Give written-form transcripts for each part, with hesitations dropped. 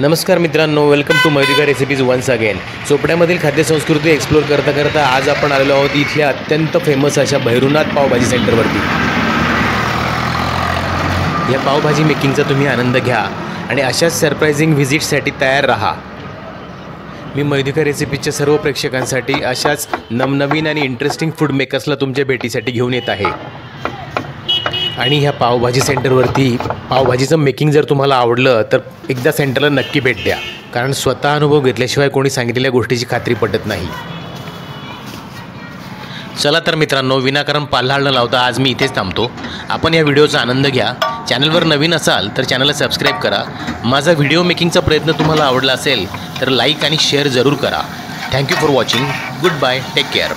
नमस्कार मित्रांनो, welcome to Mayurika recipes once again. चोपड्यामधील खाद्यसंस्कृती एक्सप्लोर करता करता आज आपण आलेलो आहोत इथल्या अत्यंत फेमस अशा भैरुनाथ पावभाजी सेंटरवरती। या पावभाजी मेकिंगचा तुम्ही आनंद घ्या आणि अशाच सरप्राइजिंग व्हिजिटसाठी तयार राहा। मी मयूरिका रेसिपीजच्या सर्व प्रेक्षकांसाठी अशाच नवनवीन आणि इंटरेस्टिंग फूड मेकर्सला तुमच्या भेटीसाठी घेऊन येत आहे। आणि ह्या पावभाजी सेंटरवरती पावभाजीचं मेकिंग जर तुम्हाला आवडलं तर एकदा सेंटरला नक्की भेट द्या, कारण स्वतः अनुभव घेतल्याशिवाय कोणी सांगितलेल्या गोष्टीची खात्री पटत नाही। चला तर मित्रांनो, विनाकारण पाल्हाळ न लावता आज मी इथेच थांबतो। आपण या व्हिडिओचा आनंद घ्या। चॅनलवर नवीन असाल तर चॅनलला सबस्क्राईब करा। माझा व्हिडिओ मेकिंगचा प्रयत्न तुम्हाला आवडला असेल तर लाईक आणि शेअर जरूर करा। Thank you for watching. Goodbye, take care.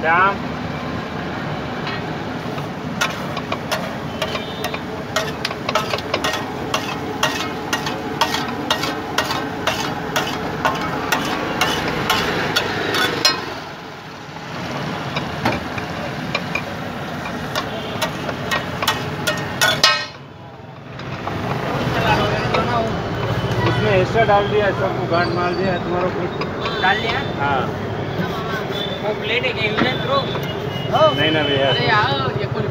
Shyam उसमें एक्स्ट्रा डाल दिया, सबको गांठ मार दिया, तुम्हारा कुछ डाल दिया। हाँ वो प्लेट है क्या यूज एंड थ्रो? नहीं ना भैया। अरे यार ये कोई